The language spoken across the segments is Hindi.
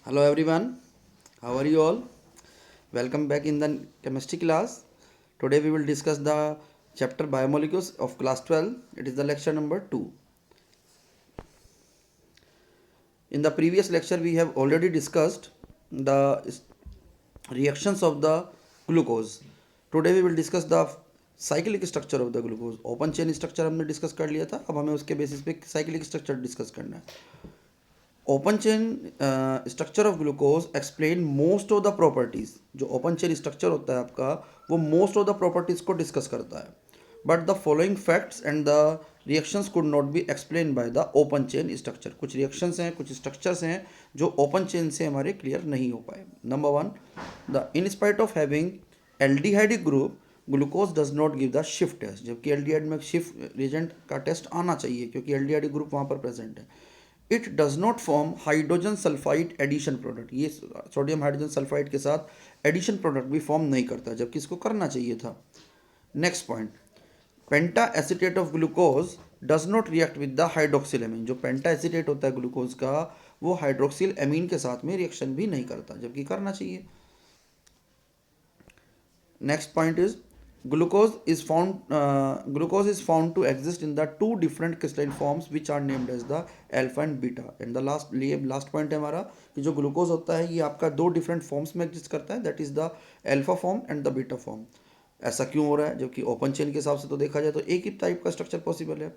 Hello everyone, how are you all? Welcome back in the chemistry class. Today we will discuss the chapter biomolecules of class 12. It is the lecture number 2. In the previous lecture we have already discussed the reactions of the glucose. Today we will discuss the cyclic structure of the glucose. Open chain structure हमने डिस्कस कर लिया था. अब हमें उसके बेसिस पे साइक्लिक स्ट्रक्चर डिस्कस करना है. Open chain structure of glucose explain most of the properties. जो ओपन चेन स्ट्रक्चर होता है आपका, वो मोस्ट ऑफ द प्रॉपर्टीज को डिस्कस करता है. But the following facts and the reactions could not be explain by the open chain structure. कुछ रिएक्शंस हैं, कुछ स्ट्रक्चर्स हैं जो ओपन चेन से हमारे क्लियर नहीं हो पाए. Number one, the in spite of having aldehydic group glucose does not give the शिफ्ट टेस्ट. जबकि एल्डिहाइड में शिफ्ट रिएजेंट का टेस्ट आना चाहिए क्योंकि एल्डिहाइडिक ग्रुप वहाँ पर प्रेजेंट है. It does not form hydrogen sulphide addition product. ये सोडियम हाइड्रोजन सल्फाइड के साथ एडिशन प्रोडक्ट भी फॉर्म नहीं करता, जबकि इसको करना चाहिए था. Next point, penta acetate of glucose does not react with the hydroxyl amine. जो पेंटा एसिटेट होता है ग्लूकोज का, वो हाइड्रोक्सिल एमीन के साथ में रिएक्शन भी नहीं करता, जबकि करना चाहिए. Next point is glucose is found to exist in the two different crystalline forms which are named as the alpha and beta. And the last point है हमारा कि जो ग्लूकोज होता है ये आपका दो डिफरेंट फॉर्म्स में एग्जिस्ट करता है, that is the alpha form and the beta form. ऐसा क्यों हो रहा है? जबकि ओपन चेन के हिसाब से तो देखा जाए तो एक ही टाइप का स्ट्रक्चर पॉसिबल है.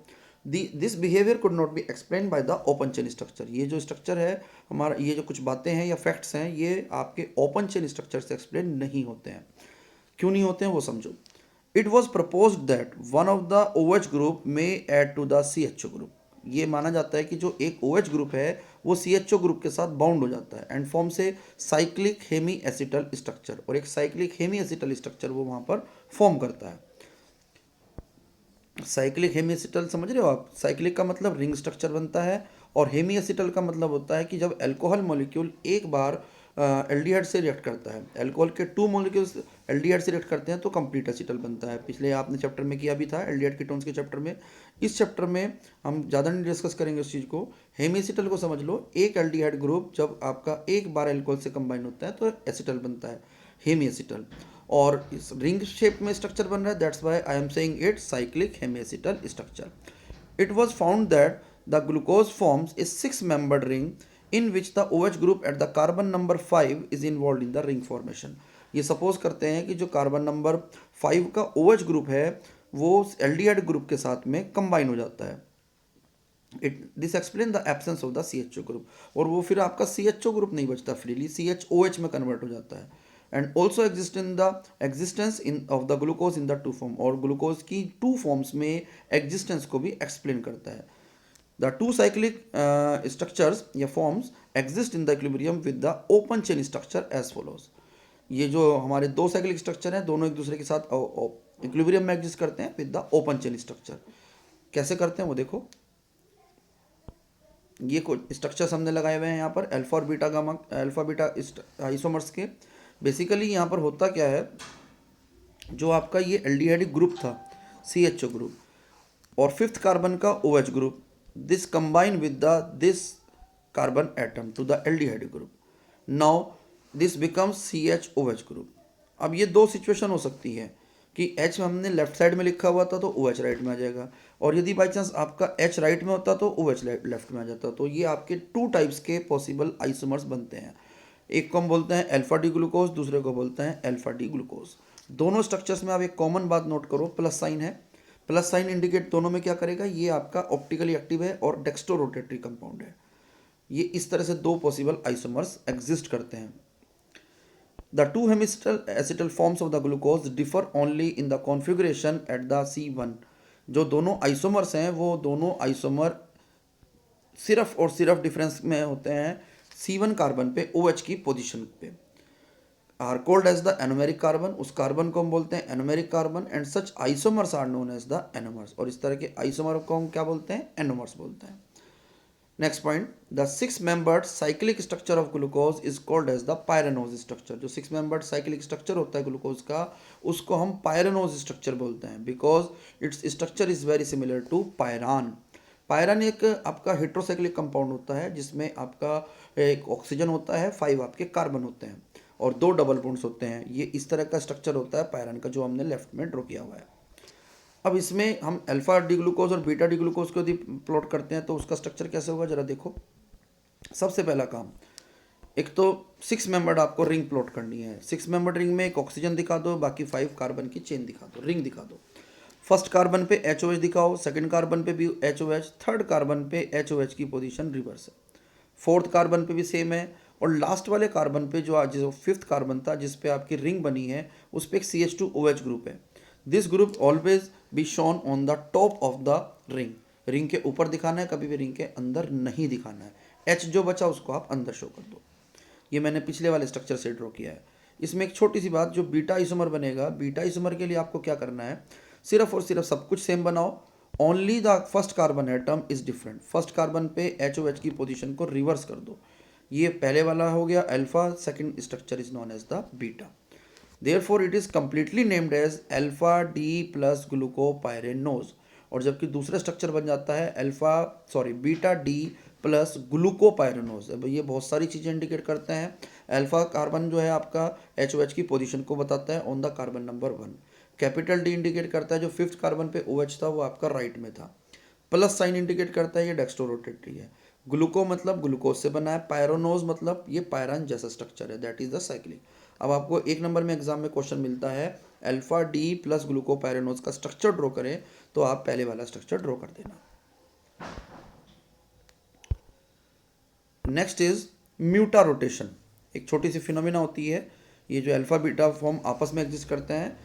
This behaviour could not be explain by the open chain structure. ये जो स्ट्रक्चर है हमारा, ये जो कुछ बातें हैं या फैक्ट्स हैं, ये आपके ओपन चेन स्ट्रक्चर से एक्सप्लेन नहीं होते हैं. क्यों नहीं होते हैं वो समझो. It was propose that one of the O H group में add to the C H O group. ये माना जाता है कि जो एक ओ एच ग्रुप है वो सी एच ओ ग्रुप के साथ बाउंड हो जाता है एंड फॉर्म से साइक्लिक हेमी एसिटल स्ट्रक्चर. और एक साइक्लिक हेमी एसिटल स्ट्रक्चर वो वहाँ पर फॉर्म करता है. साइक्लिक हेमी एसिटल समझ रहे हो आप? साइक्लिक का मतलब रिंग स्ट्रक्चर बनता है और हेमी एसिटल का मतलब होता है कि जब अल्कोहल मॉलिक्यूल एक बार एल्डिहाइड से रिएक्ट करता है, अल्कोहल के टू मॉलिक्यूल्स एल्डिहाइड से रिएक्ट करते हैं तो कंप्लीट एसिटल बनता है. पिछले आपने चैप्टर में किया भी था एल्डिहाइड कीटोन्स के चैप्टर में. इस चैप्टर में हम ज़्यादा नहीं डिस्कस करेंगे उस चीज़ को. हेमी एसिटल को समझ लो, एक एल्डिहाइड ग्रुप जब आपका एक बार अल्कोहल से कंबाइन होता है तो एसिटल बनता है, हेमी एसिटल. और इस रिंग शेप में स्ट्रक्चर बन रहा है, that's why I am saying it cyclic hemiacetal structure. It was found that the glucose forms a six-membered ring in which the OH group at the carbon number 5 is involved in the ring formation. ये सपोज करते हैं कि जो कार्बन नंबर 5 का OH ग्रुप है वो एल्डिहाइड ग्रुप के साथ में कंबाइन हो जाता है. This explain the absence of the C H O group. और वो फिर आपका सी एच ओ ग्रुप नहीं बचता freely, C H O H में कन्वर्ट हो जाता है. And also exist in the existence in of the glucose in the two form. और ग्लूकोज की टू फॉर्म्स में एग्जिस्टेंस को भी एक्सप्लेन करता है. द टू साइक्लिक स्ट्रक्चर्स या forms exist in the equilibrium with the open chain structure as follows. ये जो हमारे दो साइक्लिक स्ट्रक्चर हैं दोनों एक दूसरे के साथ इक्विलिब्रियम में एग्जिस्ट करते हैं with the open chain structure. कैसे करते हैं वो देखो. ये कुछ स्ट्रक्चर्स हमने लगाए हुए हैं यहाँ पर अल्फा और beta gamma, alpha beta isomers के. बेसिकली यहाँ पर होता क्या है, जो आपका ये एल्डिहाइड ग्रुप था सी एच ओ ग्रुप और फिफ्थ कार्बन का O H group, this combine with the this carbon atom to the aldehyde group. Now this becomes C H O H group. अब ये दो सिचुएशन हो सकती है कि एच हमने लेफ्ट साइड में लिखा हुआ था तो ओ एच राइट में आ जाएगा, और यदि बाई चांस आपका एच राइट में होता तो ओ एच लेफ्ट में आ जाता. तो ये आपके टू टाइप्स के पॉसिबल आइसोमर्स बनते हैं. एक को हम बोलते हैं अल्फा डी ग्लूकोज, दूसरे को बोलते हैं अल्फा डी ग्लूकोज. दोनों स्ट्रक्चर्स में आप एक कॉमन बात नोट करो, प्लस साइन है. प्लस साइन इंडिकेट दोनों में क्या करेगा, ये आपका ऑप्टिकली एक्टिव है और डेक्स्ट्रो रोटेटरी कंपाउंड है. ये इस तरह से दो पॉसिबल आइसोमर्स एग्जिस्ट करते हैं. The two hemiacetal acetal forms of the glucose differ only in the configuration at the C1. जो दोनों आइसोमर्स हैं वो दोनों आइसोमर सिर्फ और सिर्फ डिफरेंस में होते हैं C1 कार्बन पे OH की पोजीशन पे. Are called as the anomeric carbon, उस कार्बन को हम बोलते हैं anomeric carbon. And such isomers are known as the anomers. और इस तरह के आइसोमर को हम क्या बोलते हैं, एनोमर्स बोलते हैं. Next point, the six membered cyclic structure of glucose is called as the pyranose structure. जो सिक्स मेंबर्ड साइक्लिक स्ट्रक्चर होता है ग्लूकोज का, उसको हम पायरेनोज स्ट्रक्चर बोलते हैं because its structure is very similar to pyran. Pyran एक आपका हेट्रोसाइक्लिक कंपाउंड होता है जिसमें आपका एक ऑक्सीजन होता है, 5 आपके कार्बन होते हैं और 2 डबल बॉन्ड्स होते हैं। ये इस तरह का स्ट्रक्चर होता है पायरन का, जो हमने लेफ्ट में ड्रॉ किया हुआ है। अब इसमें हम अल्फा डी ग्लूकोज और बीटा डी ग्लूकोज को यदि प्लॉट करते हैं तो उसका स्ट्रक्चर कैसे होगा, जरा देखो। सबसे पहला काम, एक तो 6 मेंबर्ड आपको रिंग प्लॉट करनी है। 6 मेंबर्ड रिंग में एक ऑक्सीजन दिखा दो, बाकी 5 कार्बन की चेन दिखा दो, रिंग दिखा दो। फर्स्ट कार्बन पे HOH दिखाओ, सेकंड कार्बन पे भी HOH, थर्ड कार्बन पे HOH की पोजीशन रिवर्स है, फोर्थ कार्बन पे भी सेम है, और लास्ट वाले कार्बन पे जो आज जो फिफ्थ कार्बन था जिस पे आपकी रिंग बनी है उस पे एक CH2OH ग्रुप है। This group always be shown on the top of the ring. Ring के ऊपर दिखाना है, कभी भी रिंग के अंदर नहीं दिखाना है। H जो बचा उसको आप अंदर शो कर दो। ये मैंने पिछले वाले स्ट्रक्चर से ड्रॉ किया है। इसमें एक छोटी सी बात, जो बीटा आइसोमर बनेगा, बीटा आइसोमर के लिए आपको क्या करना है, सिर्फ और सिर्फ सब कुछ सेम बनाओ, only the first carbon atom is different. First carbon पे HOH की पोजीशन को रिवर्स कर दो। ये पहले वाला हो गया alpha, second structure is known as the beta. Therefore it is completely named as alpha D plus glucopyranose. और जबकि दूसरा स्ट्रक्चर बन जाता है बीटा डी प्लस ग्लूकोपाइरेनोज। अब ये बहुत सारी चीज़ें इंडिकेट करते हैं। अल्फा कार्बन जो है आपका HOH की पोजीशन को बताता है on the carbon number 1। Capital D indicate करता है जो फिफ्थ कार्बन पे OH था वो आपका राइट में था। प्लस साइन इंडिकेट करता है ये डेक्स्ट्रोरोटेटरी है। ग्लूको मतलब ग्लूकोज से बना है, पायरोनोज मतलब ये पायरन जैसा स्ट्रक्चर है, दैट इज द साइक्लिक। अब आपको 1 नंबर में एग्जाम में क्वेश्चन मिलता है अल्फा डी प्लस ग्लूकोपाइरेनोज का स्ट्रक्चर ड्रॉ करें, तो आप पहले वाला स्ट्रक्चर ड्रॉ कर देना। Next is mutarotation. एक छोटी सी फिनोमिना होती है, ये जो अल्फा बीटा फॉर्म आपस में एग्जिस्ट करते हैं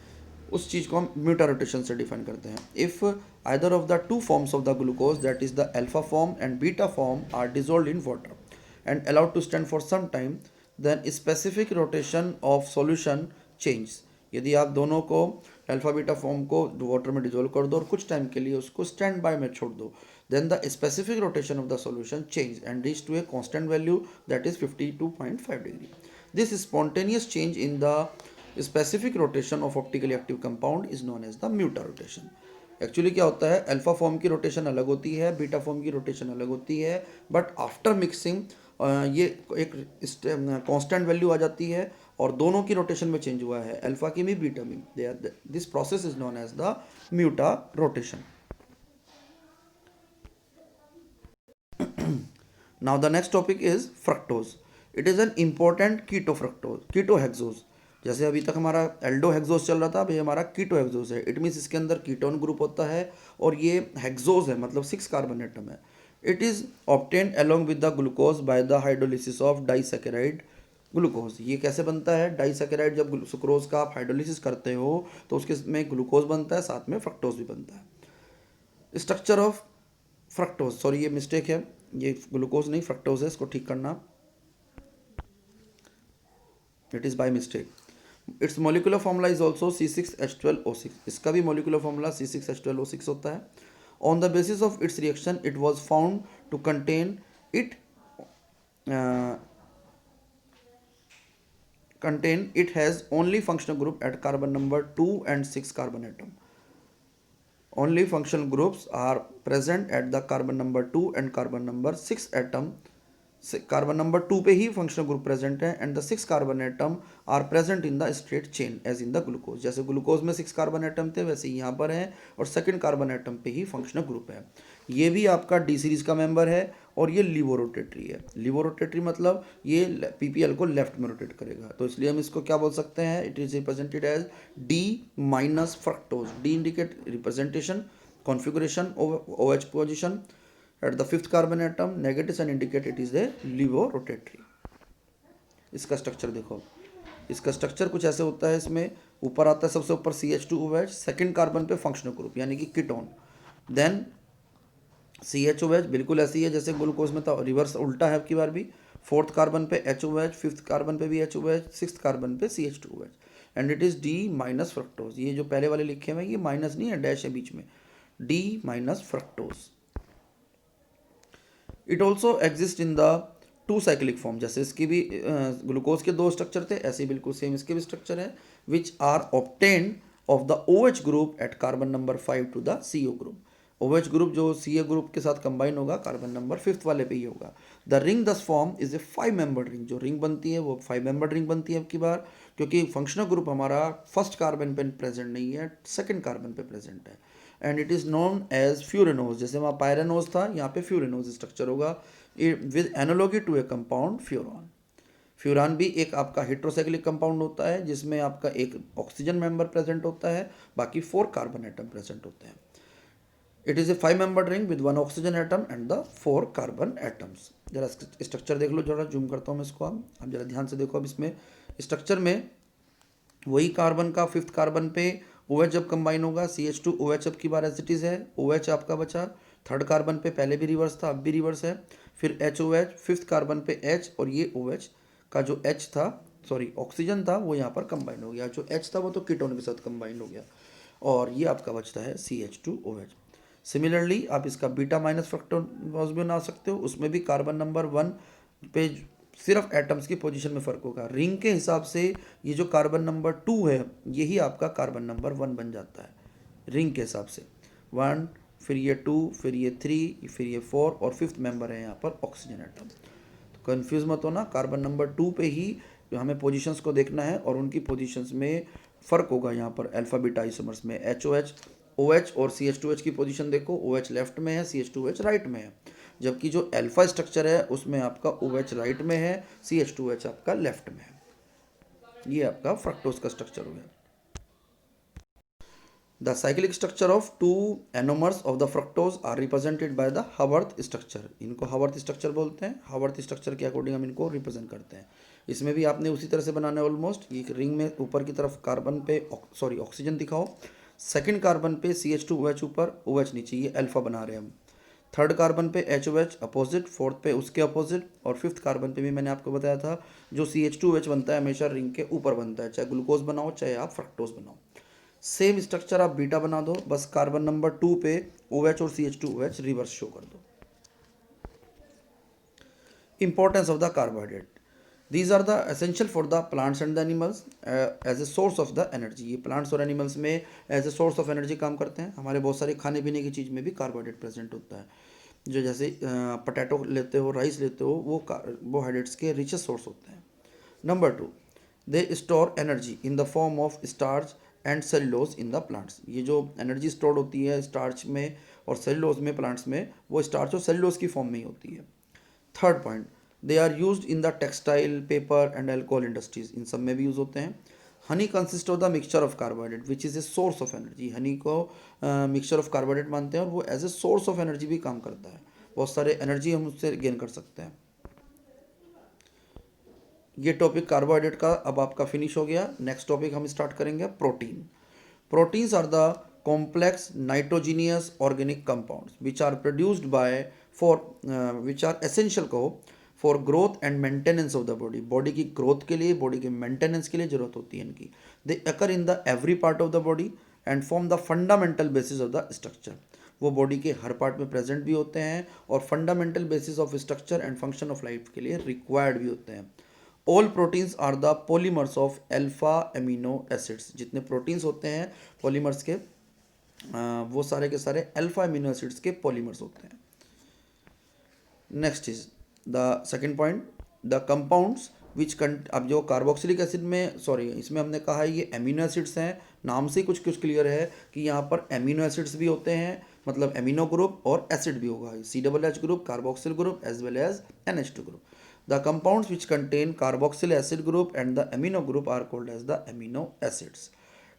उस चीज़ को हम म्यूटा रोटेशन से डिफाइन करते हैं। If either of the two forms of the glucose that is the alpha form and beta form are dissolve in water and allowed to stand for some time, then specific rotation of solution change. यदि आप दोनों को अल्फा बीटा फॉर्म को वाटर में डिजोल्व कर दो और कुछ टाइम के लिए उसको स्टैंड बाय में छोड़ दो, then the specific rotation of the solution change and reach to a constant value that is 52.5 degree. This spontaneous change in the specific rotation of optically active compound is known as the muta rotation. Actually क्या होता है, अल्फा फॉर्म की रोटेशन अलग होती है, बीटा फॉर्म की रोटेशन अलग होती है, बट आफ्टर मिक्सिंग ये एक कांस्टेंट वैल्यू आ जाती है और दोनों की रोटेशन में चेंज हुआ है, अल्फा की भी बीटा में। This process is known as the mutarotation. Now the next topic is fructose. It is an important ketohexose। जैसे अभी तक हमारा एल्डोहेक्सोज चल रहा था, अभी हमारा कीटोहेक्सोज है। इट मीन्स इसके अंदर कीटोन ग्रुप होता है और ये हेक्सोज है, मतलब 6 कार्बन एटम है। It is obtained along with the glucose bye the hydrolysis of disaccharide glucose. ये कैसे बनता है, डाइसैकेराइड जब सुक्रोज का आप हाइड्रोलिसिस करते हो तो उसके में ग्लूकोज बनता है, साथ में फ्रक्टोज भी बनता है। स्ट्रक्चर ऑफ फ्रक्टोज, सॉरी ये मिस्टेक है, ये ग्लूकोज नहीं फ्रक्टोज है, इसको ठीक करना, it is by mistake. Its molecular formula is also C6H12O6। इसका भी मोलिकुलर फॉर्मूला C6H12O6 होता है। On the basis of its reaction it was found to contain it has only functional group at carbon number 2 and 6 carbon atom. Only functional groups are present at the carbon number 2 and carbon number 6 atom। Carbon number 2 पे ही फंक्शनल ग्रुप प्रेजेंट है and the 6 carbon atom are present in the straight chain as in the glucose. जैसे ग्लूकोज में 6 कार्बन एटम थे वैसे ही यहाँ पर है और सेकंड कार्बन एटम पे ही फंक्शनल ग्रुप है। ये भी आपका डी सीरीज का मेंबर है और ये लीवो रोटेटरी है। लीवो रोटेटरी मतलब ये PPL को लेफ्ट में रोटेट करेगा, तो इसलिए हम इसको क्या बोल सकते हैं, it is represented as D minus fructose. D indicate representation, configuration OH position at the fifth carbon atom, negative sign indicate it is a levorotatory। इसका स्ट्रक्चर देखो, इसका स्ट्रक्चर कुछ ऐसे होता है, इसमें ऊपर आता है सबसे ऊपर CH2OH, सेकंड कार्बन पे फंक्शनल ग्रुप यानी कि कीटोन, देन CHOH बिल्कुल ऐसी है जैसे ग्लूकोज में था, रिवर्स उल्टा है आपकी बार भी। फोर्थ कार्बन पे HOH, फिफ्थ कार्बन पे भी HOH, सिक्स्थ कार्बन पे CH2OH and it is D minus fructose. ये जो पहले वाले लिखे हुए हैं ये माइनस नहीं है, डैश है बीच में, D minus fructose. It also exist in the 2 cyclic form. जैसे इसकी भी ग्लूकोज के 2 स्ट्रक्चर थे, ऐसे बिल्कुल सेम इसके भी स्ट्रक्चर है, which are obtained of the OH group at carbon number 5 to the CO group. OH group जो Ca ग्रुप के साथ कंबाइन होगा कार्बन नंबर 5th वाले पे ही होगा। द रिंग दस form is a 5 membered ring, जो रिंग बनती है वो 5 मेंबर्ड रिंग बनती है अब की बार, क्योंकि फंक्शनल ग्रुप हमारा फर्स्ट कार्बन पे प्रेजेंट नहीं है, सेकंड कार्बन पे प्रेजेंट है। And it is known as furanose, जैसे वहाँ पायरेनोज था, यहाँ पे फ्यूरेनोज स्ट्रक्चर होगा with analogy to a compound furan. Furan भी एक आपका हेट्रोसाइक्लिक कंपाउंड होता है जिसमें आपका एक ऑक्सीजन मेंबर प्रेजेंट होता है, बाकी 4 कार्बन एटम प्रेजेंट होते हैं। It is a 5 membered ring with 1 oxygen atom and the 4 carbon atoms. जरा स्ट्रक्चर देख लो, जरा जूम करता हूँ मैं इसको, आप जरा ध्यान से देखो। अब इसमें स्ट्रक्चर में वही कार्बन का 5th कार्बन पे OH जब कंबाइन होगा CH2OH अब की बार एज इट इज़ है, OH आपका बचा। 3rd कार्बन पे पहले भी रिवर्स था, अब भी रिवर्स है। फिर HOH 5th कार्बन पे H, और ये OH का जो H था, सॉरी ऑक्सीजन था, वो यहाँ पर कंबाइन हो गया। जो H था वो तो कीटोन के साथ कंबाइन हो गया, और ये आपका बचता है CH2OH। सिमिलरली आप इसका बीटा माइनस फ्रक्टोज भी बना सकते हो, उसमें भी कार्बन नंबर 1 पे सिर्फ एटम्स की पोजीशन में फ़र्क होगा। रिंग के हिसाब से ये जो कार्बन नंबर 2 है यही आपका कार्बन नंबर 1 बन जाता है रिंग के हिसाब से। 1, फिर ये 2, फिर ये 3, फिर ये 4, और 5th मेंबर है यहाँ पर ऑक्सीजन एटम। तो कन्फ्यूज़ मत होना, कार्बन नंबर 2 पे ही हमें पोजीशंस को देखना है, और उनकी पोजीशंस में फ़र्क होगा। यहाँ पर अल्फा बीटा आइसोमर्स में HOH OH और CH2H की पोजीशन देखो, OH लेफ्ट में है, CH2H राइट में है, जबकि जो अल्फा स्ट्रक्चर है उसमें आपका OH राइट में है, CH2H आपका लेफ्ट में है। ये आपका फ्रक्टोज का स्ट्रक्चर हो गया। The cyclic structure of 2 anomers of the fructose are represented by the Haworth structure. इनको हावर्थ स्ट्रक्चर बोलते हैं। हावर्थ स्ट्रक्चर के अकॉर्डिंग हम इनको रिप्रेजेंट करते हैं। इसमें भी आपने उसी तरह से बनाना है ऑलमोस्ट। ये रिंग में ऊपर की तरफ कार्बन पे सॉरी ऑक्सीजन दिखाओ, 2nd कार्बन पे CH2OH ऊपर, OH नीचे, ये अल्फा बना रहे हैं हम। 3rd कार्बन पे HOH अपोजिट, 4th पे उसके अपोजिट, और 5th कार्बन पे भी मैंने आपको बताया था जो CH2OH बनता है हमेशा रिंग के ऊपर बनता है, चाहे ग्लूकोज बनाओ चाहे आप फ्रक्टोज बनाओ। सेम स्ट्रक्चर आप बीटा बना दो, बस कार्बन नंबर 2 पे OH और CH2OH रिवर्स शो कर दो। Importance of the carbohydrate. These are the essential for the plants and the animals as a source of the energy. ये plants और animals में as a source of energy काम करते हैं। हमारे बहुत सारे खाने पीने की चीज़ में भी कार्बोहाइड्रेट प्रेजेंट होता है, जो जैसे पोटैटो लेते हो, राइस लेते हो, वो कार्बोहाइड्रेट्स के रिचेस्ट सोर्स होते हैं। Number 2, they store energy in the form of starch and cellulose in the plants. ये जो एनर्जी स्टोर होती है स्टार्च में और सेलुलोज में प्लांट्स में, वो स्टार्च और सेलुलोज की फॉर्म में ही होती है। 3rd point, they are used in the textile, paper and alcohol industries. इन सब में भी यूज़ होते हैं। Honey consist of the mixture of carbohydrate which is a source of energy. Honey को मिक्सचर ऑफ कार्बोहाइड्रेट मानते हैं, और वो as a source of energy भी काम करता है। बहुत सारे एनर्जी हम उससे गेन कर सकते हैं। ये टॉपिक कार्बोहाइड्रेट का अब आपका फिनिश हो गया। नेक्स्ट टॉपिक हम स्टार्ट करेंगे protein. Proteins are the complex nitrogenous organic compounds which are produced by which are essential को for growth and maintenance of the body। Body की ग्रोथ के लिए, बॉडी के मेंटेनेंस के लिए ज़रूरत होती है इनकी। They occur in the every part of the body and form the fundamental basis of the structure. वो बॉडी के हर पार्ट में प्रेजेंट भी होते हैं, और fundamental basis of structure and function of life के लिए रिक्वायर्ड भी होते हैं। All proteins are the polymers of alpha amino acids. जितने प्रोटीन्स होते हैं पॉलीमर्स के, वो सारे के सारे अल्फा एमिनो एसिड्स के पॉलीमर्स होते हैं। Next is the second point, the compounds which अब जो कार्बोक्सिलिक एसिड में, सॉरी इसमें हमने कहा है ये एमिनो एसिड्स हैं, नाम से कुछ कुछ क्लियर है कि यहाँ पर एमिनो एसिड्स भी होते हैं, मतलब एमिनो ग्रुप और एसिड भी होगा, COOH group, carboxyl group as well as NH2 group. The compounds which contain carboxyl acid group and the amino group are called as the amino acids.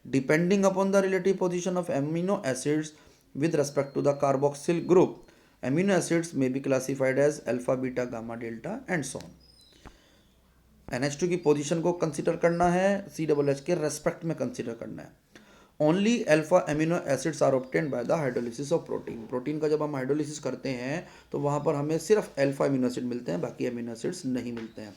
Depending upon the relative position of amino acids with respect to the carboxyl group, amino acids may be classified as alpha, beta, gamma, delta and so on. NH2 की पोजीशन को कंसिडर करना है, COOH के रेस्पेक्ट में कंसिडर करना है। Only alpha amino acids are obtained by the hydrolysis of protein. Protein का जब हम हाइड्रोलिसिस करते हैं तो वहाँ पर हमें सिर्फ अल्फा एमिनो एसिड मिलते हैं, बाकी एमिनो एसिड्स नहीं मिलते हैं।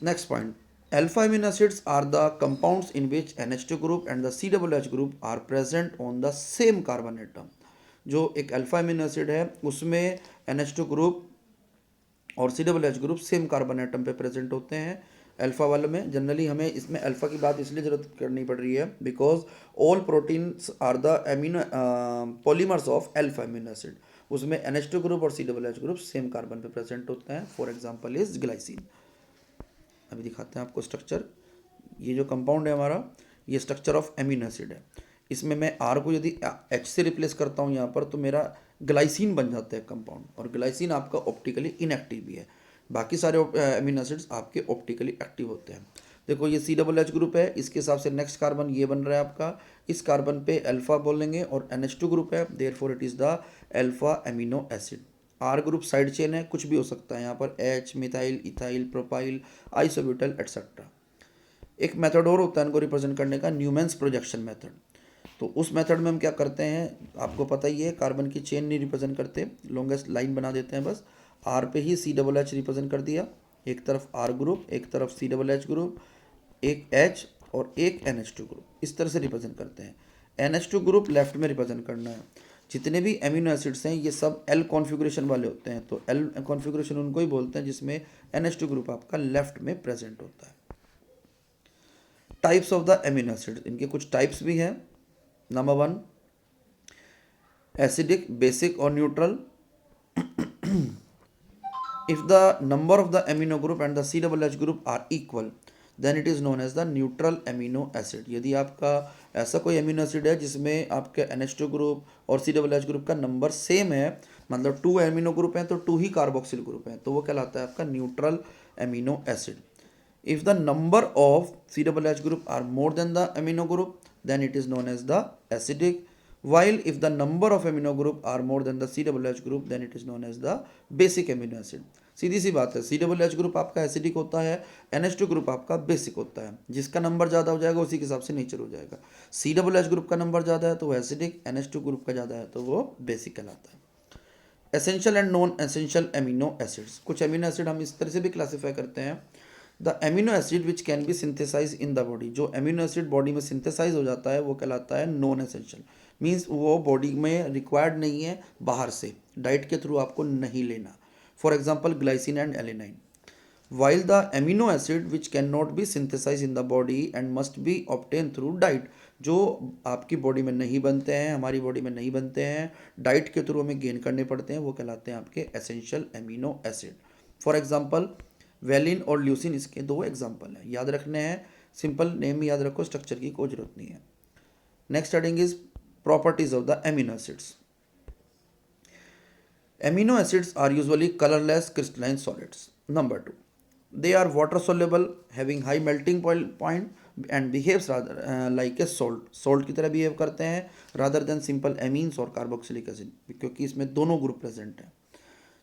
Next point, alpha amino acids are the compounds in which NH2 group and the COOH group are present on the same carbon atom. जो एक अल्फा एमिनो एसिड है उसमें NH2 ग्रुप और COOH group same carbon atom पे प्रेजेंट होते हैं, अल्फ़ा वाले में जनरली हमें इसमें अल्फ़ा की बात इसलिए ज़रूरत करनी पड़ रही है because all proteins are the amino polymers of alpha amino acid. उसमें NH2 ग्रुप और COOH ग्रुप सेम कार्बन पे प्रेजेंट होते हैं। For example is glycine. अभी दिखाते हैं आपको स्ट्रक्चर। ये जो कंपाउंड है हमारा, ये स्ट्रक्चर ऑफ एमिनो एसिड है। इसमें मैं R को यदि H से रिप्लेस करता हूँ यहाँ पर, तो मेरा ग्लाइसिन बन जाता है कंपाउंड। और ग्लाइसिन आपका ऑप्टिकली इनएक्टिव भी है। बाकी सारे एमिनो एसिड्स आपके ऑप्टिकली एक्टिव होते हैं। देखो ये COOH ग्रुप है, इसके हिसाब से नेक्स्ट कार्बन ये बन रहा है आपका। इस कार्बन पे अल्फा बोलेंगे और NH2 ग्रुप है, therefore it is the alpha amino acid. R group side chain है, कुछ भी हो सकता है यहाँ पर, H, methyl, ethyl, propyl, isobutyl etcetera. एक मेथड और होता है इनको रिप्रेजेंट करने का, न्यूमैन्स प्रोजेक्शन मेथड। तो उस मेथड में हम क्या करते हैं, आपको पता ही है, कार्बन की चेन नहीं रिप्रेजेंट करते, लॉन्गेस्ट लाइन बना देते हैं बस। R पे ही COOH रिप्रेजेंट कर दिया, एक तरफ R ग्रुप, एक तरफ COOH ग्रुप, एक H और एक NH2 ग्रुप, इस तरह से रिप्रेजेंट करते हैं। NH2 ग्रुप लेफ्ट में रिप्रेजेंट करना है। जितने भी एमिनो एसिड्स हैं ये सब L कॉन्फ़िगरेशन वाले होते हैं, तो L कॉन्फ़िगरेशन उनको ही बोलते हैं जिसमें NH2 ग्रुप आपका लेफ्ट में प्रेजेंट होता है। Types of the amino acid, इनके कुछ टाइप्स भी हैं। नंबर 1 एसिडिक, बेसिक और neutral. If the number of the amino group and the COOH group are equal, then it is known as the neutral amino acid। यदि आपका ऐसा कोई एमिनो एसिड है जिसमें आपके NH2 ग्रुप और COOH ग्रुप का नंबर सेम है, मतलब 2 एमिनो ग्रुप हैं तो 2 ही कार्बोक्सिल ग्रुप हैं, तो वो कहलाता है आपका neutral amino acid. If the number of COOH group are more than the amino group, then it is known as the acidic. While if the number of amino group are more than the COOH group, then it is known as the basic amino acid। सीधी सी बात है, COOH ग्रुप आपका एसिडिक होता है, NH2 ग्रुप आपका बेसिक होता है। जिसका नंबर ज़्यादा हो जाएगा उसी के हिसाब से नेचर हो जाएगा। COOH ग्रुप का नंबर ज़्यादा है तो वो एसिडिक, NH2 ग्रुप का ज़्यादा है तो वो बेसिक कहलाता है। Essential and non essential amino acids, कुछ एमिनो एसिड हम इस तरह से भी क्लासीफाई करते हैं। The amino acid which can be synthesize in the body, जो एमिनो एसिड बॉडी में सिंथेसाइज हो जाता है वो कहलाता है नॉन एसेंशियल। मीन्स वो बॉडी में रिक्वायर्ड नहीं है, बाहर से डाइट के थ्रू आपको नहीं लेना। For example glycine and एलिनाइन। while the amino acid which cannot be synthesized in the body and must be obtained through diet, जो आपकी बॉडी में नहीं बनते हैं, हमारी बॉडी में नहीं बनते हैं, डाइट के थ्रू हमें गेन करने पड़ते हैं, वो कहलाते हैं आपके essential amino acid. For example valine और ल्यूसिन इसके 2 एग्जांपल हैं, याद रखने हैं, सिंपल नेम याद रखो, स्ट्रक्चर की कोई जरूरत नहीं है। Next heading is properties of the amino acids. Amino acids are usually colorless crystalline solids. Number 2, they are water soluble, having high melting point and behaves rather like a salt की तरह behave करते हैं rather than simple amines और carboxylic acid, क्योंकि इसमें दोनों ग्रुप प्रेजेंट हैं।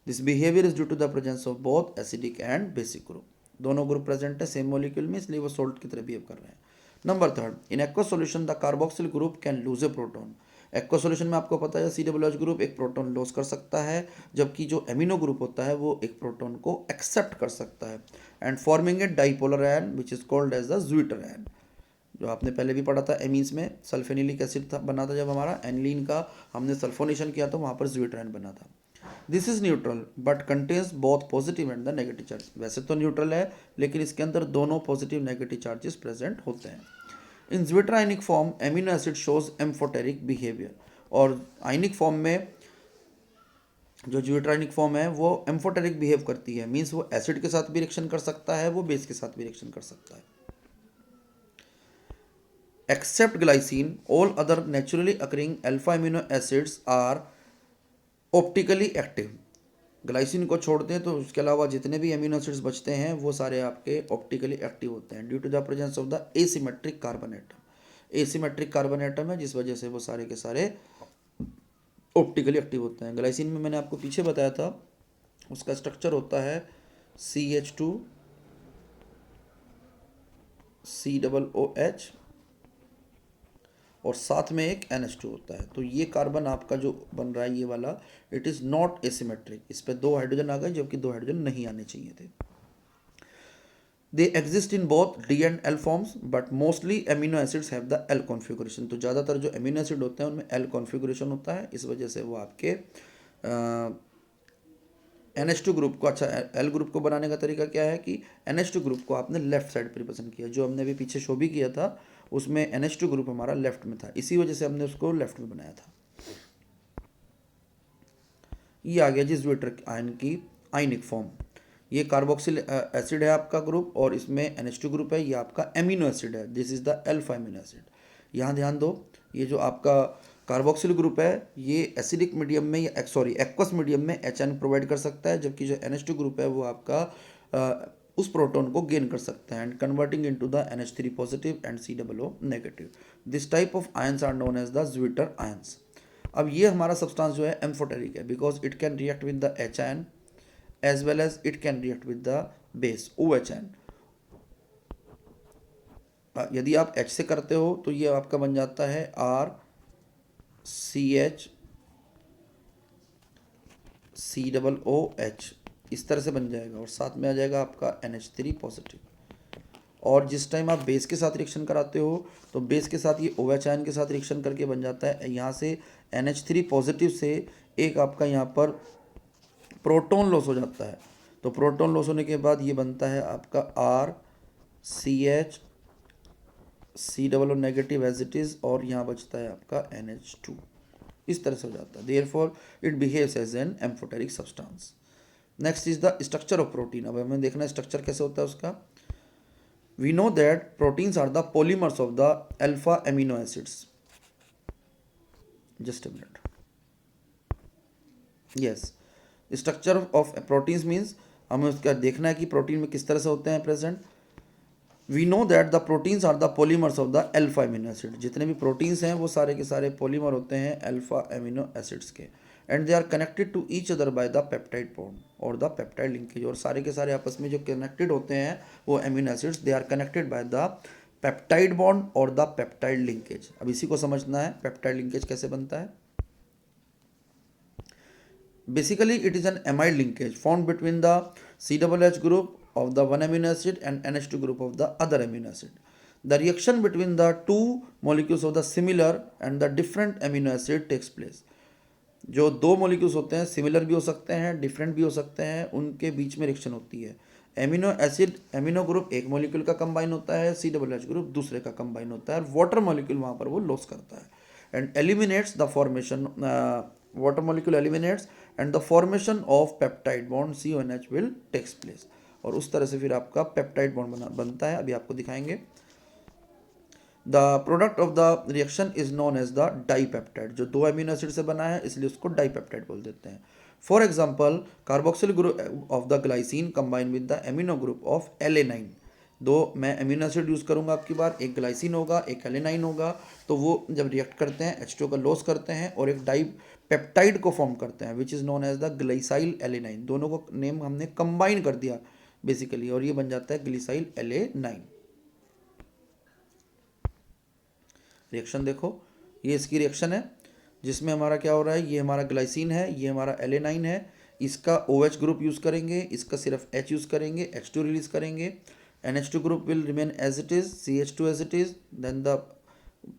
This behavior is due to the presence of both acidic and basic group। दोनों ग्रुप प्रेजेंट है सेम मॉलिक्यूल में, इसलिए वो सोल्ट की तरह बिहेव कर रहे हैं। Number 3, in aqua solution the carboxyl group can lose A proton. Aqua solution में आपको पता है COOH ग्रुप एक प्रोटॉन लॉस कर सकता है, जबकि जो एमिनो ग्रुप होता है वो एक प्रोटॉन को एक्सेप्ट कर सकता है, and forming a dipolar ion which is called as the zwitterion. जो आपने पहले भी पढ़ा था एमीन्स में, सल्फेनिलिक एसिड था बना था, जब हमारा एनिलीन का हमने सल्फोनेशन किया तो वहाँ पर ज्विटर आयन बना था। This is neutral but contains both positive and the negative charge. वैसे तो न्यूट्रल है लेकिन इसके अंदर दोनों पॉजिटिव नेगेटिव चार्जेस प्रेजेंट होते हैं। In zwitterionic form amino acid shows amphoteric behaviour, और आयनिक फॉर्म में जो ज्विट्राइनिक फॉर्म है वो एम्फोटेरिक बिहेव करती है, मीन्स वो एसिड के साथ भी रिएक्शन कर सकता है, वो बेस के साथ भी रिएक्शन कर सकता है। Except glycine all other naturally occurring alpha amino acids are optically active. Glycine को छोड़ते हैं तो उसके अलावा जितने भी एमिनो एसिड्स बचते हैं वो सारे आपके ऑप्टिकली एक्टिव होते हैं due to the presence of the asymmetric carbon atom. Asymmetric carbon atom है जिस वजह से वो सारे के सारे ऑप्टिकली एक्टिव होते हैं। ग्लाइसिन में मैंने आपको पीछे बताया था, उसका स्ट्रक्चर होता है CH2 COOH और साथ में एक NH2 होता है। तो ये कार्बन आपका जो बन रहा है ये वाला, इट इज़ नॉट एसिमेट्रिक, इस पर 2 हाइड्रोजन आ गए जबकि 2 हाइड्रोजन नहीं आने चाहिए थे। They exist in both D and L forms but mostly amino acids have the L configuration. तो ज़्यादातर जो एमिनो एसिड होते हैं उनमें L कॉन्फ़िगरेशन होता है, इस वजह से वो आपके NH2 ग्रुप को, अच्छा L ग्रुप को बनाने का तरीका क्या है कि NH2 ग्रुप को आपने लेफ्ट साइड पर रिप्रेजेंट किया, जो हमने अभी पीछे शो भी किया था उसमें NH2 ग्रुप हमारा लेफ्ट में था, इसी वजह से हमने उसको लेफ्ट में बनाया था। ये आ गया जी ज्विटर आयन की आयनिक फॉर्म। ये कार्बोक्सिल एसिड है आपका ग्रुप और इसमें NH2 ग्रुप है, ये आपका एमिनो एसिड है, this is the alpha amino acid. यहाँ ध्यान दो, ये जो आपका कार्बोक्सिल ग्रुप है ये एसिडिक मीडियम में या सॉरी एक्वस मीडियम में HN प्रोवाइड कर सकता है, जबकि जो NH2 ग्रुप है वो आपका उस प्रोटॉन को गेन कर सकता है and converting into the NH3 positive and COO negative. This type of ions are known as the zwitterions. अब ये हमारा सब्सटेंस जो है एम्फोटेरिक है because it can react with the HN as well as it can react with the base OHN। यदि आप H से करते हो तो ये आपका बन जाता है RCH COOH, इस तरह से बन जाएगा और साथ में आ जाएगा आपका NH3 पॉजिटिव। और जिस टाइम आप बेस के साथ रिएक्शन कराते हो तो बेस के साथ ये OH आयन के साथ रिएक्शन करके बन जाता है, यहाँ से NH3 पॉजिटिव से एक आपका यहाँ पर प्रोटॉन लॉस हो जाता है, तो प्रोटॉन लॉस होने के बाद ये बनता है आपका RCH COO negative as it is और यहाँ बचता है आपका NH2, इस तरह से हो जाता है। Therefore it behaves as an amphoteric substance. Next is the structure of protein. अब हमें देखना है स्ट्रक्चर कैसे होता है उसका। We know that proteins are the polymers of the alpha amino acids. Just a minute. Yes, structure of proteins means हमें उसका देखना है कि प्रोटीन में किस तरह से होते हैं present. We know that the proteins are the polymers of the alpha amino acid. जितने भी प्रोटीन्स हैं वो सारे के सारे पॉलीमर होते हैं अल्फा एमिनो एसिड्स के and they are connected to each other by the peptide bond और द पेप्टाइड लिंकेज। और सारे के सारे आपस में जो कनेक्टेड होते हैं वो amino acids they are connected by the peptide bond और द पेप्टाइड लिंकेज। अब इसी को समझना है पेप्टाइड लिंकेज कैसे बनता है। Basically, it is an amide linkage formed between the COOH group of the one amino acid and NH2 group of the other amino acid. The reaction between the two molecules of the similar and the different amino acid takes place. जो दो मॉलिक्यूल्स होते हैं सिमिलर भी हो सकते हैं डिफरेंट भी हो सकते हैं, उनके बीच में रिएक्शन होती है। एमिनो एसिड एमिनो ग्रुप एक मॉलिक्यूल का कंबाइन होता है, COOH ग्रुप दूसरे का कंबाइन होता है, वाटर मॉलिक्यूल वहाँ पर वो लॉस करता है and eliminates the formation water molecule eliminates and the formation of peptide bond CONH will takes place और उस तरह से फिर आपका पेप्टाइड बॉन्ड बनता है। अभी आपको दिखाएंगे। The product of the reaction is known as the dipeptide. जो दो एमिनो एसिड से बना है इसलिए उसको डाईपेप्टाइड बोल देते हैं। For example carboxyl group of the glycine combine with the amino group of LA9। दो मैं एमिनो एसिड यूज़ करूंगा आपकी बार, एक ग्लाइसिन होगा एक LA9 होगा, तो वो जब रिएक्ट करते हैं H2 का लॉस करते हैं और एक डाई पेप्टाइड को फॉर्म करते हैं which is known as the glycyl LA9। दोनों को नेम हमने कंबाइन कर दिया बेसिकली और ये बन जाता है ग्लिसाइल LA9। रिएक्शन देखो, ये इसकी रिएक्शन है जिसमें हमारा क्या हो रहा है, ये हमारा ग्लाइसिन है, ये हमारा LA9 है, इसका OH ग्रुप यूज़ करेंगे, इसका सिर्फ H यूज़ करेंगे, H2 रिलीज करेंगे, NH2 group will remain as it is, CH2 as it is, then the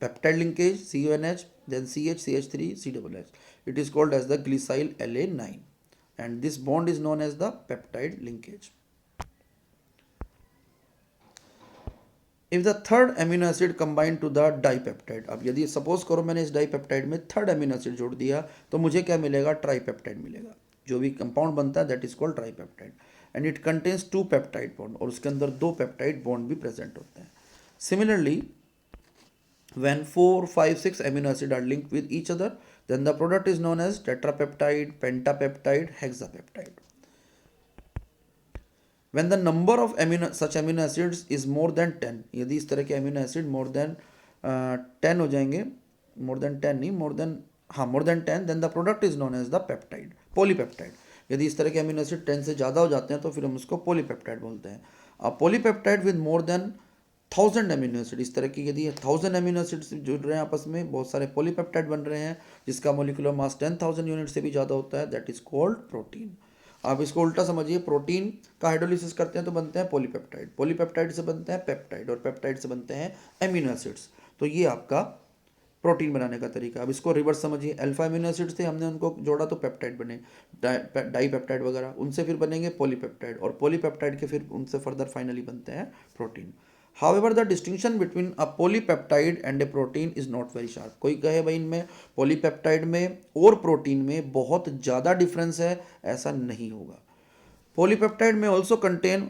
peptide linkage CONH, then CH, CH3, COOH. It is called as the glycyl LA9 and this bond is known as the peptide linkage. If the third amino acid combined to the dipeptide, अब यदि सपोज करो मैंने इस डाईपेप्टाइड में थर्ड अमीनो एसिड जोड़ दिया तो मुझे क्या मिलेगा, ट्राईपेप्टाइड मिलेगा। जो भी कंपाउंड बनता है that is called tripeptide and it contains two peptide bond और उसके अंदर दो पेप्टाइड बॉन्ड भी प्रेजेंट होते हैं। Similarly when 4, 5, 6 amino acid are linked with each other then the product is known as tetrapeptide, pentapeptide, hexapeptide. When the number of such amino acids is more than 10, यदि इस तरह के amino acid more than 10 हो जाएंगे, more than 10 नहीं, more than 10, then the product is known as the peptide, polypeptide. यदि इस तरह के अमीनो एसिड 10 से ज़्यादा हो जाते हैं तो फिर हम उसको पॉलीपेप्टाइड बोलते हैं। अब polypeptide with more than 1000 amino acid, इस तरह की यदि 1000 अमीनो एसिड जुड़ रहे हैं आपस में, बहुत सारे पॉलीपेप्टाइड बन रहे हैं जिसका मोलिकुलर मास 10,000 यूनिट से भी ज़्यादा होता है, दैट इज कॉल्ड प्रोटीन। आप इसको उल्टा समझिए, प्रोटीन का हाइड्रोलिसिस करते हैं तो बनते हैं पॉलीपेप्टाइड, पॉलीपेप्टाइड से बनते हैं पेप्टाइड और पेप्टाइड से बनते हैं अमीनो एसिड्स। तो ये आपका प्रोटीन बनाने का तरीका। अब इसको रिवर्स समझिए, अल्फा अमीनो एसिड्स थे, हमने उनको जोड़ा तो पेप्टाइड बने, डाई पेप्टाइड वगैरह, उनसे फिर बनेंगे पॉलीपेप्टाइड, और पॉलीपेप्टाइड के फिर उनसे फर्दर फाइनली बनते हैं protein. However the distinction between a polypeptide and A protein is not very sharp. कोई कहे भाई इनमें पॉलीपेप्टाइड में और प्रोटीन में बहुत ज़्यादा डिफरेंस है, ऐसा नहीं होगा। पॉलीपेप्टाइड में also contain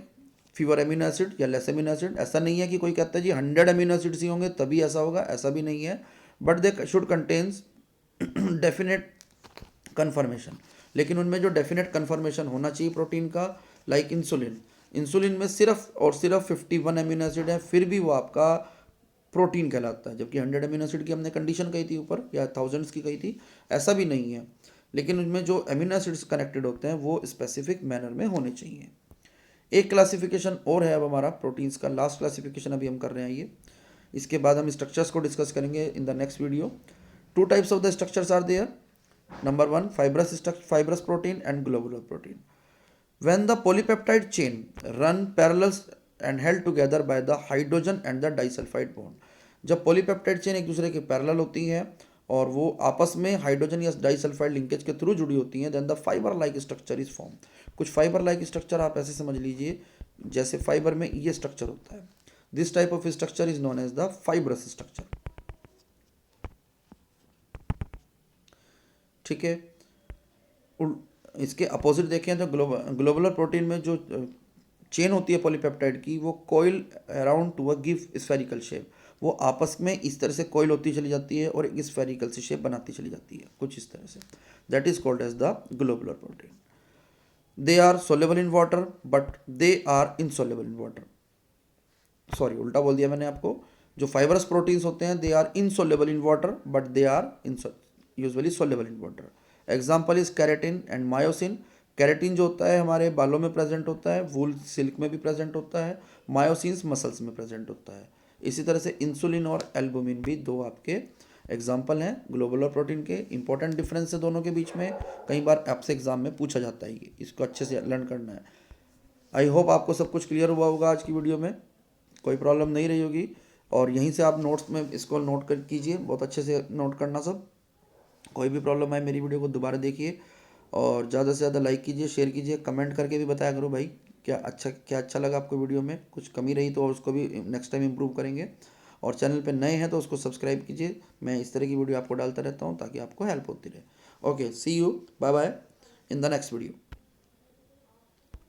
fever amino acid या लेस अमीनो एसिड। ऐसा नहीं है कि कोई कहता है जी 100 अमीनो एसिड्स ही होंगे तभी ऐसा होगा, ऐसा भी नहीं है, but they should contains definite conformation. लेकिन उनमें जो डेफिनेट कन्फर्मेशन होना चाहिए प्रोटीन का, लाइक इंसुलिन, इंसुलिन में सिर्फ और सिर्फ 51 अमीनो एसिड है, फिर भी वो आपका प्रोटीन कहलाता है, जबकि 100 अमीनो एसिड की हमने कंडीशन कही थी ऊपर, या थाउजेंड्स की कही थी, ऐसा भी नहीं है। लेकिन उनमें जो अमीनो एसिड्स कनेक्टेड होते हैं वो स्पेसिफिक मैनर में होने चाहिए। एक क्लासिफिकेशन और है अब हमारा प्रोटीन्स का, लास्ट क्लासिफिकेशन अभी हम कर रहे हैं ये, इसके बाद हम स्ट्रक्चर्स को डिस्कस करेंगे in the next video. 2 types of the structures are there. Number 1 fibrous protein and globular protein. When the polypeptide chain run parallel and held together by the hydrogen and the disulfide bond, जब पॉलीपेप्टाइड चेन एक दूसरे के पैरेलल होती हैं और वो आपस में हाइड्रोजन या डाइसल्फाइड लिंकेज के थ्रू जुड़ी होती हैं, then the fiber like structure is form. कुछ फाइबर लाइक स्ट्रक्चर आप ऐसे समझ लीजिए जैसे फाइबर में ये स्ट्रक्चर होता है। This type of structure is known as the fibrous structure. ठीक है, इसके अपोजिट देखें तो ग्लोबुलर प्रोटीन में जो चेन होती है पॉलीपेप्टाइड की, वो coil around to a give spherical shape, वो आपस में इस तरह से कोइल होती चली जाती है और एक स्फेरिकल सी शेप बनाती चली जाती है, कुछ इस तरह से। That is called as the globular protein. They are soluble in water but they are insoluble in water. Sorry, उल्टा बोल दिया मैंने आपको। जो फाइबरस प्रोटीन्स होते हैं they are insoluble in water but they are usually soluble in water. Example is keratin and myosin. Keratin जो होता है हमारे बालों में प्रेजेंट होता है, वूल सिल्क में भी प्रेजेंट होता है, मायोसिन्स मसल्स में प्रेजेंट होता है। इसी तरह से इंसुलिन और एल्बुमिन भी दो आपके एग्जाम्पल हैं ग्लोबुलर प्रोटीन के। इंपॉर्टेंट डिफरेंस है दोनों के बीच में, कई बार आपसे एग्जाम में पूछा जाता है, इसको अच्छे से लर्न करना है। आई होप आपको सब कुछ क्लियर हुआ होगा आज की वीडियो में, कोई प्रॉब्लम नहीं रही होगी। और यहीं से आप नोट्स में इसको नोट कर कीजिए, बहुत अच्छे से नोट करना सब। कोई भी प्रॉब्लम है मेरी वीडियो को दोबारा देखिए और ज़्यादा से ज़्यादा लाइक कीजिए, शेयर कीजिए, कमेंट करके भी बताया करो भाई क्या अच्छा लगा आपको वीडियो में, कुछ कमी रही तो उसको भी नेक्स्ट टाइम इम्प्रूव करेंगे। और चैनल पे नए हैं तो उसको सब्सक्राइब कीजिए, मैं इस तरह की वीडियो आपको डालता रहता हूँ ताकि आपको हेल्प होती रहे। Okay, see you, bye bye in the next video.